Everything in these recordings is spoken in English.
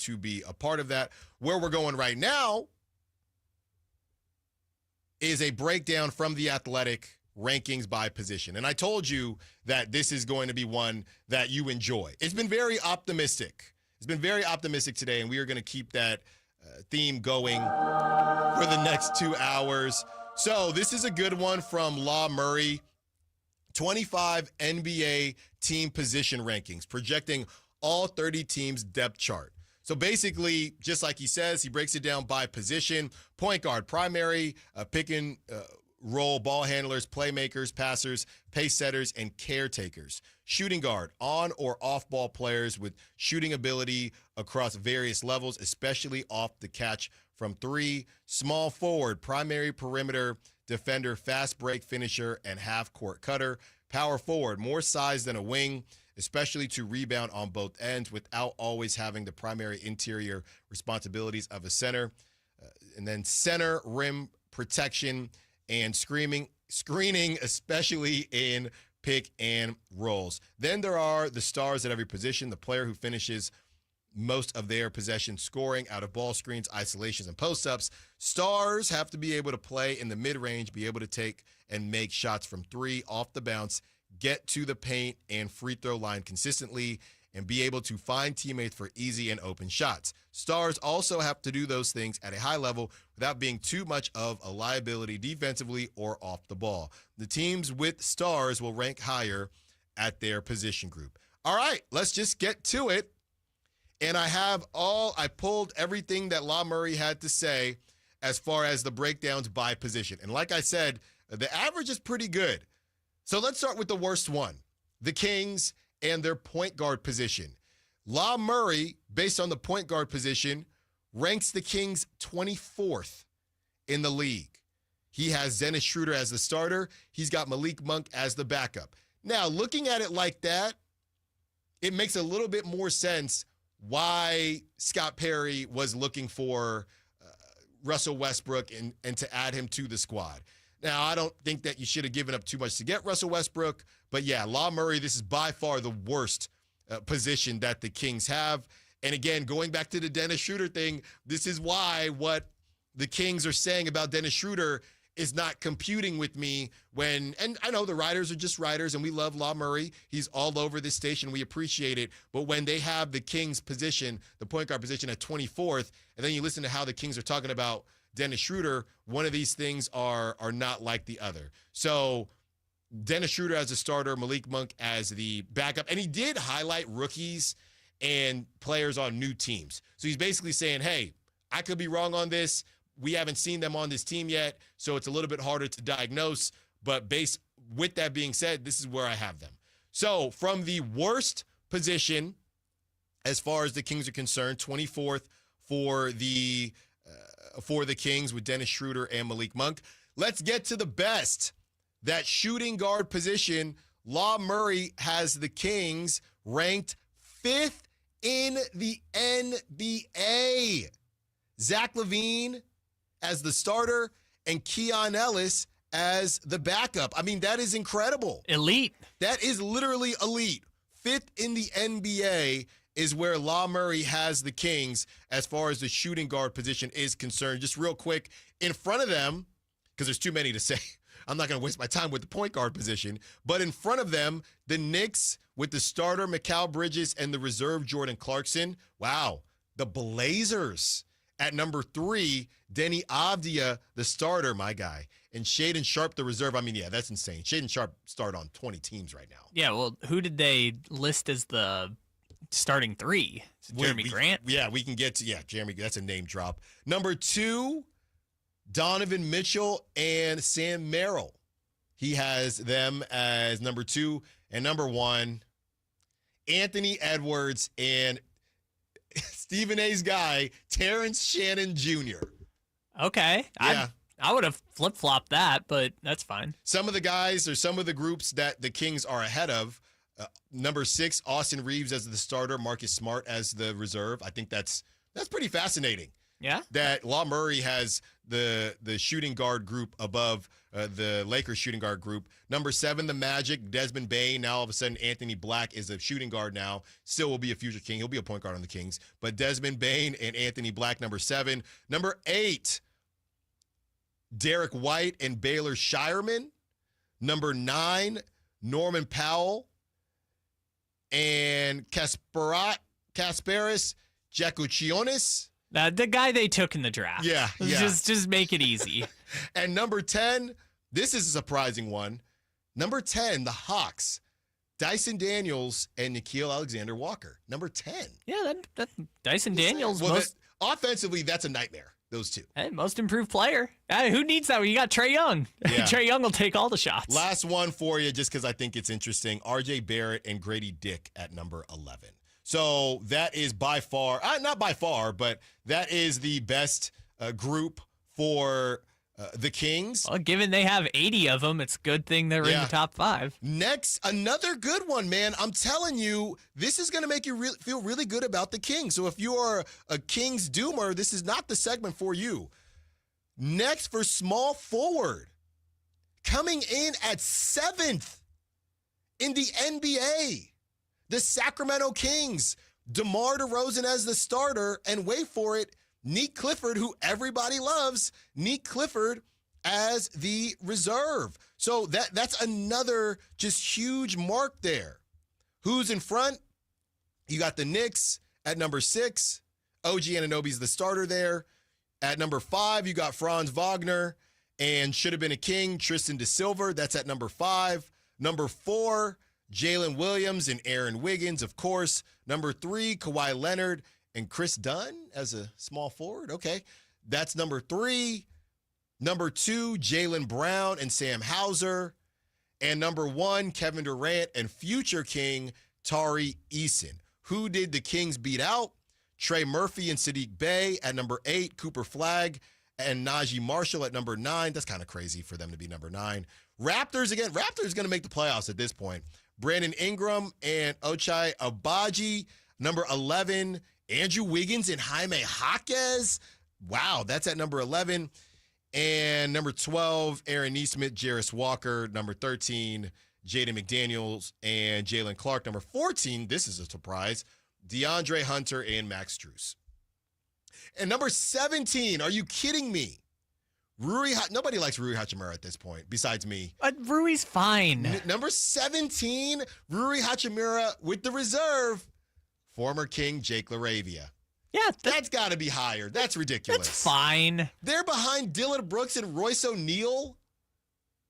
to be a part of that. Where we're going right now is a breakdown from The Athletic rankings by position. And I told you that this is going to be one that you enjoy. It's been very optimistic. It's been very optimistic today, and we are going to keep that theme going for the next 2 hours. So this is a good one from Law Murray. 25 NBA team position rankings, projecting all 30 teams' depth chart. So basically, just like he says, he breaks it down by position. Point guard, primary, pick and roll ball handlers, playmakers, passers, pace setters, and caretakers. Shooting guard, on or off ball players with shooting ability across various levels, especially off the catch from three. Small forward, primary perimeter defender, fast break finisher, and half court cutter. Power forward, more size than a wing, especially to rebound on both ends without always having the primary interior responsibilities of a center. And then center, rim protection, and screening, especially in pick and rolls. Then there are the stars at every position, the player who finishes most of their possession scoring out of ball screens, isolations, and post-ups. Stars have to be able to play in the mid-range, be able to take and make shots from three, off the bounce, get to the paint and free throw line consistently, and be able to find teammates for easy and open shots. Stars also have to do those things at a high level without being too much of a liability defensively or off the ball. The teams with stars will rank higher at their position group. All right, let's just get to it. And I pulled everything that La Murray had to say as far as the breakdowns by position. And like I said, the average is pretty good. So let's start with the worst one, the Kings and their point guard position. La Murray, based on the point guard position, ranks the Kings 24th in the league. He has Dennis Schroeder as the starter. He's got Malik Monk as the backup. Now, looking at it like that, it makes a little bit more sense why Scott Perry was looking for Russell Westbrook and to add him to the squad. Now, I don't think that you should have given up too much to get Russell Westbrook, but yeah, La Murray, this is by far the worst position that the Kings have. And again, going back to the Dennis Schroeder thing, this is why what the Kings are saying about Dennis Schroeder is not computing with me and I know the writers are just writers, and we love La Murray. He's all over this station. We appreciate it. But when they have the Kings position, the point guard position at 24th, and then you listen to how the Kings are talking about Dennis Schroeder, one of these things are not like the other. So Dennis Schroeder as a starter, Malik Monk as the backup. And he did highlight rookies and players on new teams. So he's basically saying, hey, I could be wrong on this. We haven't seen them on this team yet, so it's a little bit harder to diagnose. But with that being said, this is where I have them. So from the worst position, as far as the Kings are concerned, 24th for the Kings with Dennis Schroeder and Malik Monk. Let's get to the best. That shooting guard position, La Murray has the Kings ranked 5th in the NBA. Zach LaVine as the starter and Keon Ellis as the backup. I mean, that is incredible. Elite. That is literally elite. 5th in the NBA is where La Murray has the Kings as far as the shooting guard position is concerned. Just real quick, in front of them, because there's too many to say, I'm not going to waste my time with the point guard position, but in front of them, the Knicks with the starter Mikal Bridges and the reserve Jordan Clarkson. Wow. The Blazers at number 3, Denny Avdia, the starter, my guy, and Shaedon Sharpe, the reserve. I mean, yeah, that's insane. Shaedon Sharpe started on 20 teams right now. Yeah, well, who did they list as the starting 3? Jeremy Grant? Yeah, we can get to, Jeremy, that's a name drop. Number 2, Donovan Mitchell and Sam Merrill. He has them as number 2. And number 1, Anthony Edwards and Stephen A's guy, Terrence Shannon Jr. Okay. Yeah. I would have flip-flopped that, but that's fine. Some of the guys or some of the groups that the Kings are ahead of, number 6, Austin Reeves as the starter, Marcus Smart as the reserve. I think that's pretty fascinating Yeah. that Law Murray has the shooting guard group above the Lakers shooting guard group. Number 7, the Magic, Desmond Bane. Now all of a sudden Anthony Black is a shooting guard now. Still will be a future King. He'll be a point guard on the Kings. But Desmond Bane and Anthony Black, number 7. Number 8, Derek White and Baylor Shireman. Number 9, Norman Powell and Kasparis Jakuchionis. The guy they took in the draft. Yeah. Just make it easy. And number 10, this is a surprising one. Number 10, the Hawks, Dyson Daniels and Nickeil Alexander-Walker. Number 10. Yeah, that Dyson Daniels. Well, offensively, that's a nightmare, those two. Hey, most improved player. Who needs that when you got Trae Young? Yeah. Trae Young will take all the shots. Last one for you, just because I think it's interesting. RJ Barrett and Grady Dick at number 11. So that is by far, not by far, but that is the best group for the Kings. Well, given they have 80 of them, it's a good thing they're in the top 5. Next, another good one, man. I'm telling you, this is going to make you feel really good about the Kings. So if you are a Kings doomer, this is not the segment for you. Next, for small forward, coming in at 7th in the NBA, the Sacramento Kings, DeMar DeRozan as the starter, and wait for it, Nick Clifford, who everybody loves, Nick Clifford as the reserve. So that's another just huge mark there. Who's in front? You got the Knicks at number 6. OG Anunoby's the starter there. At number 5, you got Franz Wagner and should have been a King, Tristan DeSilver. That's at number 5. Number 4, Jalen Williams and Aaron Wiggins, of course. Number 3, Kawhi Leonard and Chris Dunn as a small forward. Okay, that's number 3. Number 2, Jaylen Brown and Sam Hauser. And number 1, Kevin Durant and future King Tari Eason. Who did the Kings beat out? Trey Murphy and Sadiq Bey at number 8, Cooper Flagg and Najee Marshall at number 9. That's kind of crazy for them to be number 9. Raptors again. Raptors going to make the playoffs at this point. Brandon Ingram and Ochai Agbaji. Number 11, Andrew Wiggins and Jaime Jaquez. Wow, that's at number 11. And number 12, Aaron Nesmith, Jarris Walker. Number 13, Jaden McDaniels and Jalen Clark. Number 14, this is a surprise, DeAndre Hunter and Max Strus. And number 17, are you kidding me? Nobody likes Rui Hachimura at this point, besides me. Rui's fine. Number 17, Rui Hachimura with the reserve, former King Jake LaRavia. Yeah, that's got to be higher. That's ridiculous. That's fine. They're behind Dylan Brooks and Royce O'Neal?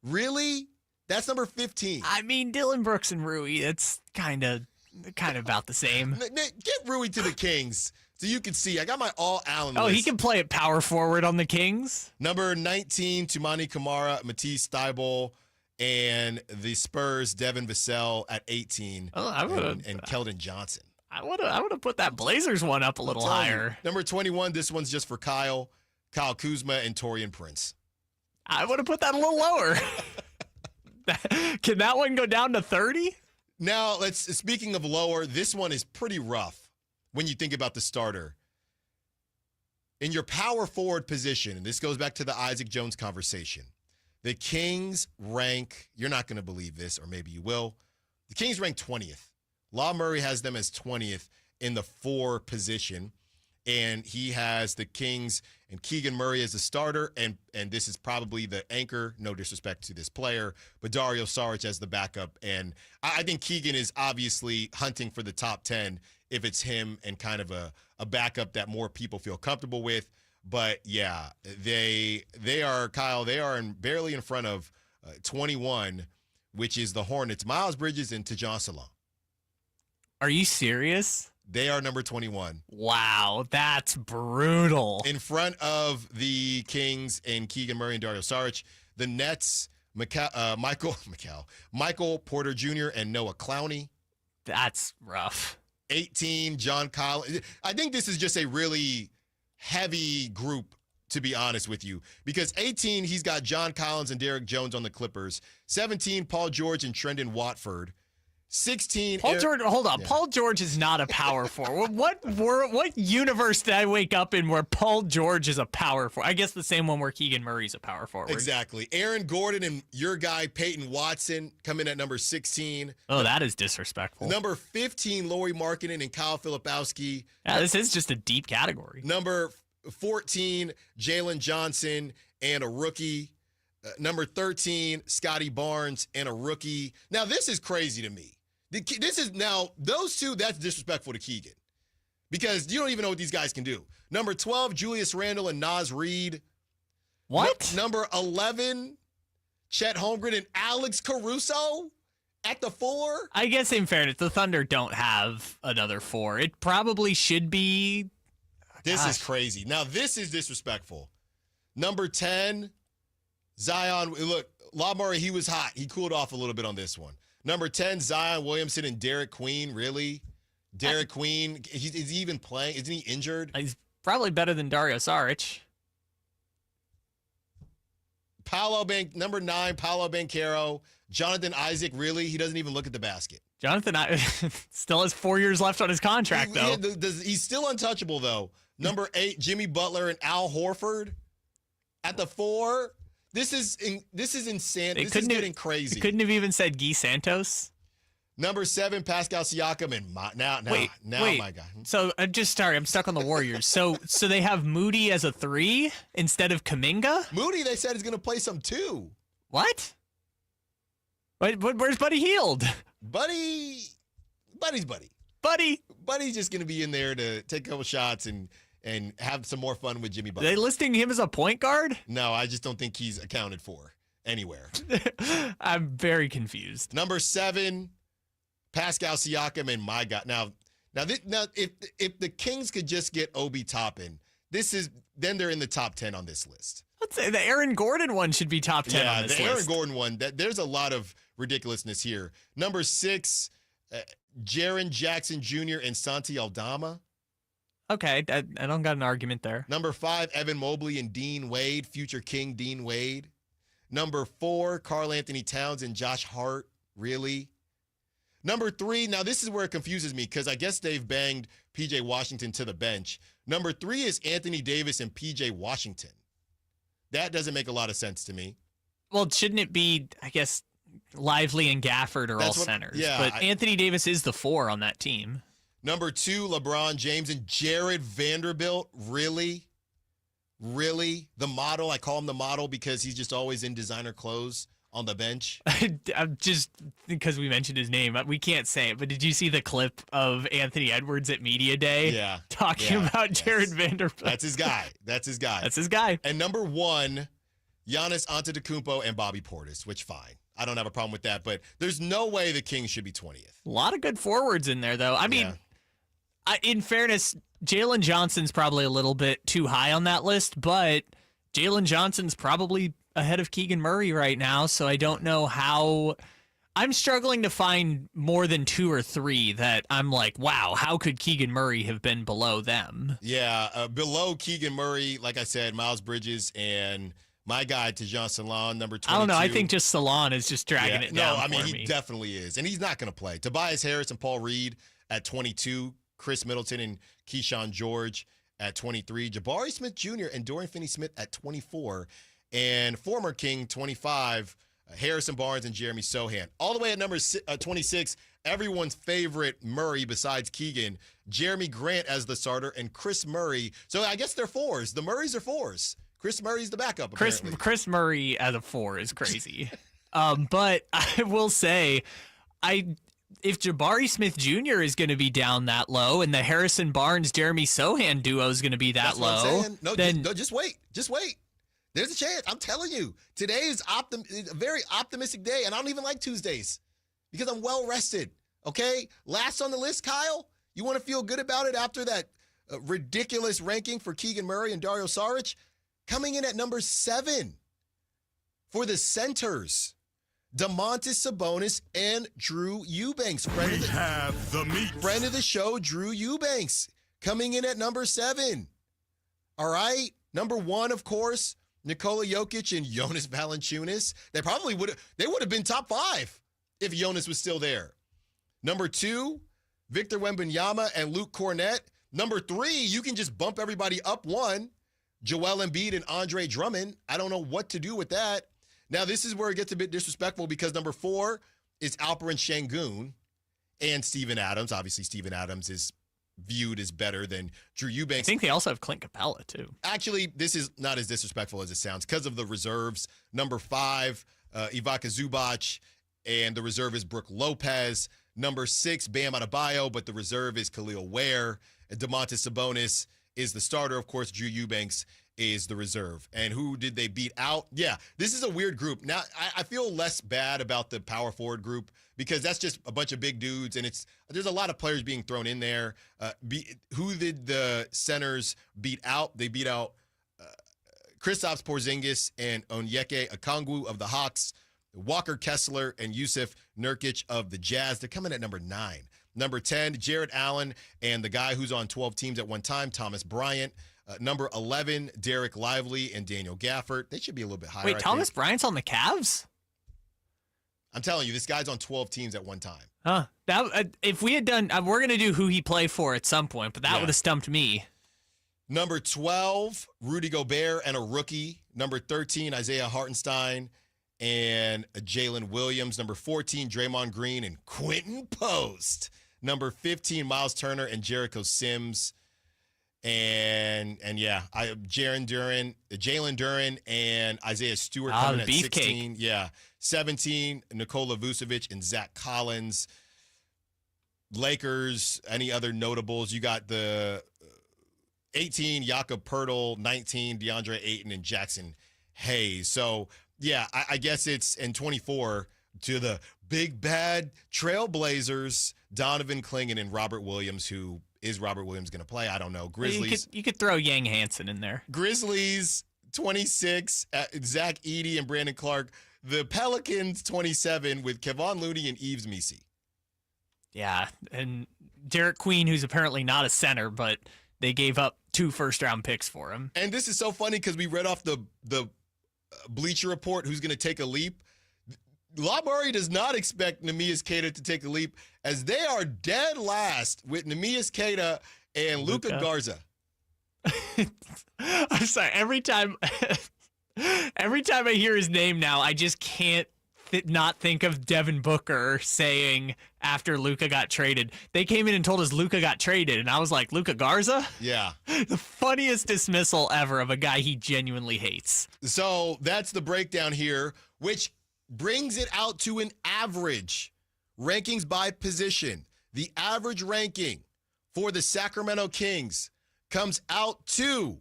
Really? That's number 15. I mean, Dylan Brooks and Rui, it's kind of about the same. Get Rui to the Kings so you can see. I got my all Allen list. Oh, he can play at power forward on the Kings? Number 19, Tumani Kamara, Matisse Thybulle, and the Spurs, Devin Vassell at 18. Oh, I would and Keldon Johnson. I would have put that Blazers one up a little higher. Number 21, this one's just for Kyle Kuzma, and Taurean Prince. I would have put that a little lower. Can that one go down to 30? Now, speaking of lower, this one is pretty rough when you think about the starter. In your power forward position, and this goes back to the Isaac Jones conversation, the Kings rank, you're not going to believe this, or maybe you will, the Kings rank 20th. Law Murray has them as 20th in the 4 position, and he has the Kings and Keegan Murray as the starter, and this is probably the anchor, no disrespect to this player, but Dario Saric as the backup. And I think Keegan is obviously hunting for the top 10 if it's him and kind of a backup that more people feel comfortable with. But, yeah, they are, Kyle, they are barely in front of 21, which is the Hornets, Miles Bridges and Tajon Salam. Are you serious? They are number 21. Wow, that's brutal. In front of the Kings and Keegan Murray and Dario Saric, the Nets, Michael Porter Jr. and Noah Clowney. That's rough. 18, John Collins. I think this is just a really heavy group, to be honest with you, because 18, he's got John Collins and Derek Jones on the Clippers. 17, Paul George and Trendon Watford. 16. Paul George, hold on. Yeah. Paul George is not a power forward. What universe did I wake up in where Paul George is a power forward? I guess the same one where Keegan Murray's a power forward. Exactly. Aaron Gordon and your guy Peyton Watson come in at number 16. Oh, that is disrespectful. Number 15, Lauri Markkanen and Kyle Filipowski. Yeah, this is just a deep category. Number 14, Jalen Johnson and a rookie. Number 13, Scotty Barnes and a rookie. Now, this is crazy to me. This is now, those two, that's disrespectful to Keegan because you don't even know what these guys can do. Number 12, Julius Randle and Naz Reid. What? Number 11, Chet Holmgren and Alex Caruso at the 4. I guess in fairness, the Thunder don't have another 4. It probably should be. This is crazy. Now, this is disrespectful. Number 10, Zion. Look, Law Murray, he was hot. He cooled off a little bit on this one. Number 10, Zion Williamson and Derek Queen. Really? Derek Queen, is he even playing? Isn't he injured? He's probably better than Dario Saric. Number 9, Paolo Banchero. Jonathan Isaac, really? He doesn't even look at the basket. Jonathan still has 4 years left on his contract, though. He's still untouchable, though. Number 8, Jimmy Butler and Al Horford at the 4. This is insane. This is getting crazy. It couldn't have even said Guy Santos. Number 7, Pascal Siakam, and my God. So I'm stuck on the Warriors. so they have Moody as a 3 instead of Kuminga. Moody, they said, is going to play some 2. What? Where's Buddy Hield? Buddy's buddy. Buddy's just going to be in there to take a couple shots and have some more fun with Jimmy Butler. Are they listing him as a point guard? No, I just don't think he's accounted for anywhere. I'm very confused. Number 7, Pascal Siakam, and my God. Now, if the Kings could just get Obi Toppin, then they're in the top 10 on this list. Let's say the Aaron Gordon one should be top 10 on this list. Yeah, the Aaron Gordon one. There's a lot of ridiculousness here. Number 6, Jaren Jackson Jr. and Santi Aldama. Okay, I don't got an argument there. Number 5, Evan Mobley and Dean Wade, future King Dean Wade. Number 4, Karl Anthony Towns and Josh Hart. Really? Number 3, now this is where it confuses me because I guess they've banged P.J. Washington to the bench. Number 3 is Anthony Davis and P.J. Washington. That doesn't make a lot of sense to me. Well, shouldn't it be, I guess, Lively and Gafford are all centers? Yeah, but Anthony Davis is the 4 on that team. Number 2, LeBron James and Jared Vanderbilt. Really? Really? The model. I call him the model because he's just always in designer clothes on the bench. I'm just because we mentioned his name. We can't say it, but did you see the clip of Anthony Edwards at Media Day? Yeah. Talking about Jared Vanderbilt. That's his guy. That's his guy. And number 1, Giannis Antetokounmpo and Bobby Portis, which fine. I don't have a problem with that, but there's no way the Kings should be 20th. A lot of good forwards in there, though. I mean, in fairness, Jalen Johnson's probably a little bit too high on that list, but Jalen Johnson's probably ahead of Keegan Murray right now, so I don't know how. I'm struggling to find more than 2 or 3 that I'm like, wow, how could Keegan Murray have been below them? Yeah, below Keegan Murray, like I said, Miles Bridges and my guy, Tejan Salon, number 22. I don't know. I think just Salon is just dragging it down. No, I mean, he definitely is. And he's not going to play. Tobias Harris and Paul Reed at 22. Chris Middleton and Keyshawn George at 23. Jabari Smith Jr. and Dorian Finney-Smith at 24. And former King, 25, Harrison Barnes and Jeremy Sohan. All the way at number 26, everyone's favorite Murray besides Keegan, Jeremy Grant as the starter, and Chris Murray. So I guess they're 4s. The Murrays are 4s. Chris Murray's the backup, apparently. Chris Murray as a 4 is crazy. But I will say, if Jabari Smith Jr. is going to be down that low and the Harrison Barnes-Jeremy Sohan duo is going to be that low, then just wait. Just wait. There's a chance. I'm telling you. Today is a very optimistic day, and I don't even like Tuesdays because I'm well-rested, okay? Last on the list, Kyle, you want to feel good about it after that ridiculous ranking for Keegan Murray and Dario Saric? Coming in at number 7 for the centers, Domantas Sabonis and Drew Eubanks. Friend of the show, Drew Eubanks, coming in at number 7. All right. Number 1, of course, Nikola Jokic and Jonas Valanciunas. They would have been top 5 if Jonas was still there. Number 2, Victor Wembanyama and Luke Cornett. Number 3, you can just bump everybody up 1, Joel Embiid and Andre Drummond. I don't know what to do with that. Now, this is where it gets a bit disrespectful because number 4 is Alperen Şengün and Steven Adams. Obviously, Steven Adams is viewed as better than Drew Eubanks. I think they also have Clint Capella, too. Actually, this is not as disrespectful as it sounds because of the reserves. Number 5, Ivica Zubac, and the reserve is Brook Lopez. Number 6, Bam Adebayo, but the reserve is Khalil Ware. And Domantas Sabonis is the starter. Of course, Drew Eubanks is the reserve. And who did they beat out? Yeah, this is a weird group. Now, I feel less bad about the power forward group because that's just a bunch of big dudes, and there's a lot of players being thrown in there. Who did the centers beat out? They beat out Kristaps Porzingis and Onyeka Okongwu of the Hawks, Walker Kessler and Yusuf Nurkic of the Jazz. They're coming at number 9. Number 10, Jared Allen and the guy who's on 12 teams at one time, Thomas Bryant. Number 11, Derek Lively and Daniel Gafford. They should be a little bit higher. Wait, Thomas Bryant's on the Cavs? I'm telling you, this guy's on 12 teams at one time. Huh. If we had done, we're going to do who he play for at some point, but that would have stumped me. Number 12, Rudy Gobert and a rookie. Number 13, Isaiah Hartenstein and Jalen Williams. Number 14, Draymond Green and Quentin Post. Number 15, Miles Turner and Jericho Sims. And Jalen Duren and Isaiah Stewart coming at 16. Yeah. 17, Nikola Vucevic and Zach Collins. Lakers, any other notables? You got the 18, Jakob Poeltl, 19, DeAndre Ayton and Jackson Hayes. So, yeah, I guess it's in 24 to the big bad Trailblazers, Donovan Clingan and Robert Williams, who is Robert Williams going to play? I don't know. Grizzlies. You could throw Yang Hansen in there. Grizzlies, 26, Zach Edey and Brandon Clark. The Pelicans, 27, with Kevon Looney and Yves Missi. Yeah, and Derek Queen, who's apparently not a center, but they gave up 2 first-round picks for him. And this is so funny because we read off the Bleacher Report who's going to take a leap. La Murray does not expect Neemias Queta to take a leap, as they are dead last with Neemias Queta and Luka Garza. I'm sorry. Every time I hear his name now, I just can't not think of Devin Booker saying after Luka got traded. They came in and told us Luka got traded, and I was like, Luka Garza? Yeah. The funniest dismissal ever of a guy he genuinely hates. So that's the breakdown here, which brings it out to an average rankings by position. The average ranking for the Sacramento Kings comes out to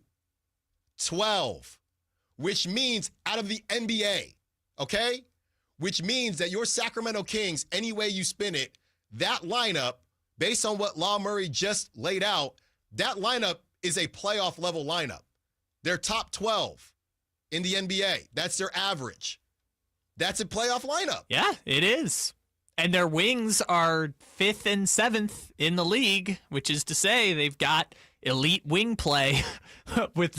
12, which means out of the NBA, okay? Which means that your Sacramento Kings, any way you spin it, that lineup, based on what La Murray just laid out, that lineup is a playoff level lineup. They're top 12 in the NBA. That's their average. That's a playoff lineup. Yeah, it is. And their wings are 5th and 7th in the league, which is to say they've got elite wing play with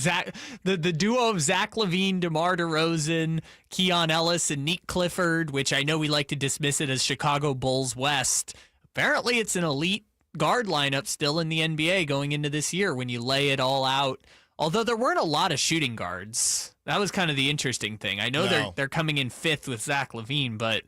the duo of Zach LaVine, DeMar DeRozan, Keon Ellis, and Nick Clifford, which I know we like to dismiss it as Chicago Bulls West. Apparently it's an elite guard lineup still in the NBA going into this year when you lay it all out. Although there weren't a lot of shooting guards. That was kind of the interesting thing. I know they're coming in 5th with Zach LaVine, but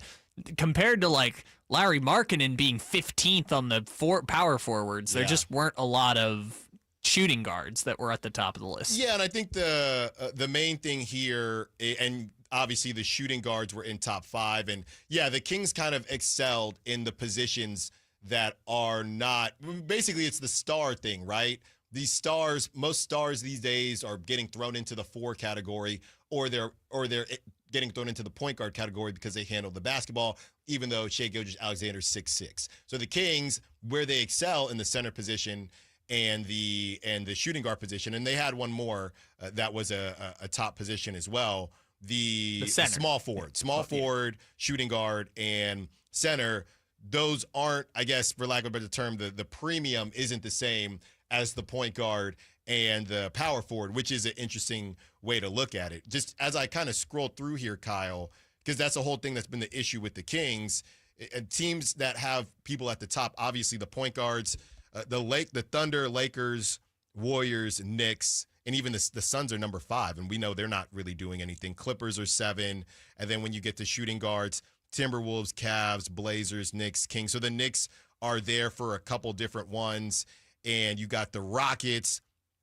compared to like Larry Markkinen being 15th on the power forwards, there just weren't a lot of shooting guards that were at the top of the list. Yeah, and I think the main thing here, and obviously the shooting guards were in top 5, and yeah, the Kings kind of excelled in the positions that are not, basically it's the star thing, right? These stars, most stars these days are getting thrown into the 4 category, or they're getting thrown into the point guard category because they handle the basketball, even though Shai Gilgeous-Alexander's 6'6". So the Kings, where they excel in the center position and the shooting guard position, and they had one more that was a top position as well, the small forward, forward, shooting guard, and center. Those aren't, I guess, for lack of a better term, the premium isn't the same as the point guard and the power forward, which is an interesting way to look at it. Just as I kind of scroll through here, Kyle, because that's the whole thing that's been the issue with the Kings. And teams that have people at the top, obviously the point guards, the Thunder, Lakers, Warriors, Knicks, and even the Suns are number 5, and we know they're not really doing anything. Clippers are 7, and then when you get to shooting guards, Timberwolves, Cavs, Blazers, Knicks, Kings. So the Knicks are there for a couple different ones, and you got the Rockets,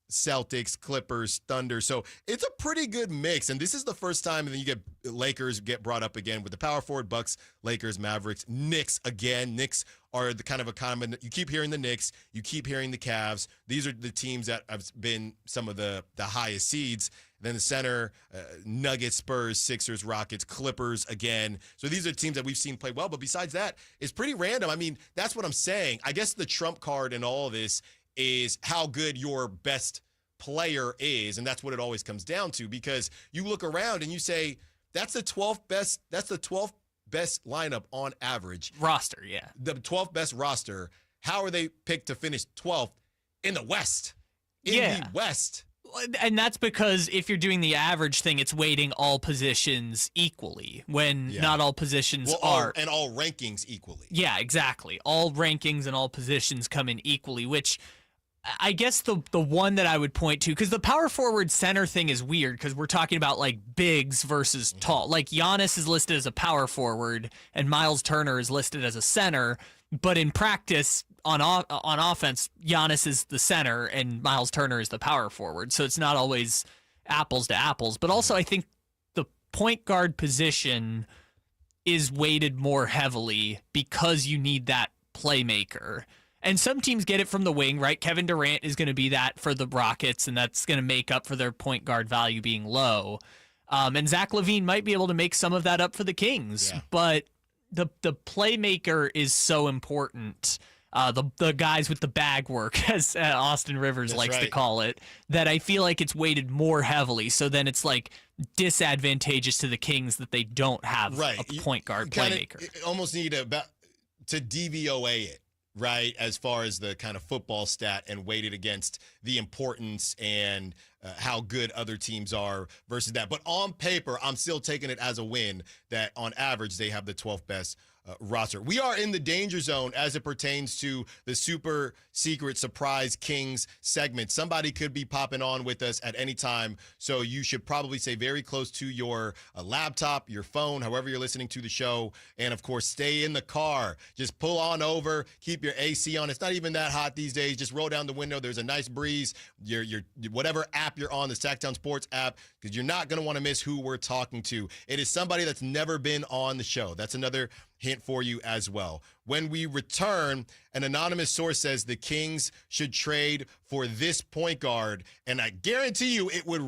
Celtics, Clippers, Thunder. So it's a pretty good mix, and this is the first time, and then you get Lakers get brought up again with the power forward, Bucks, Lakers, Mavericks, Knicks again. Knicks are the kind of a common, you keep hearing the Knicks, you keep hearing the Cavs. These are the teams that have been some of the highest seeds. Then the center, Nuggets, Spurs, Sixers, Rockets, Clippers again. So these are teams that we've seen play well, but besides that, it's pretty random. I mean, that's what I'm saying. I guess the trump card in all of this is how good your best player is, and that's what it always comes down to, because you look around and you say, that's the 12th best lineup on average. Roster, yeah. The 12th best roster. How are they picked to finish 12th in the West? In the West. And that's because if you're doing the average thing, it's weighting all positions equally when not all positions are. And all rankings equally. Yeah, exactly. All rankings and all positions come in equally, which I guess the one that I would point to, because the power forward center thing is weird because we're talking about like bigs versus tall. Like Giannis is listed as a power forward and Miles Turner is listed as a center, but in practice on offense, Giannis is the center and Miles Turner is the power forward. So it's not always apples to apples. But also I think the point guard position is weighted more heavily because you need that playmaker. And some teams get it from the wing, right? Kevin Durant is going to be that for the Rockets, and that's going to make up for their point guard value being low. And Zach LaVine might be able to make some of that up for the Kings. Yeah. But the playmaker is so important. The guys with the bag work, as Austin Rivers likes to call it, that I feel like it's weighted more heavily. So then it's like disadvantageous to the Kings that they don't have a point guard playmaker. You almost need to DVOA it. Right, as far as the kind of football stat and weighted against the importance and how good other teams are versus that. But on paper, I'm still taking it as a win that on average they have the 12th best roster. We are in the danger zone as it pertains to the super secret surprise Kings segment. Somebody could be popping on with us at any time, so you should probably stay very close to your laptop, your phone, however you're listening to the show, and of course stay in the car. Just pull on over, keep your AC on. It's not even that hot these days. Just roll down the window. There's a nice breeze. Your whatever app you're on, the Sactown Sports app, because you're not going to want to miss who we're talking to. It is somebody that's never been on the show. That's another hint for you as well. When we return, an anonymous source says the Kings should trade for this point guard, and I guarantee you it would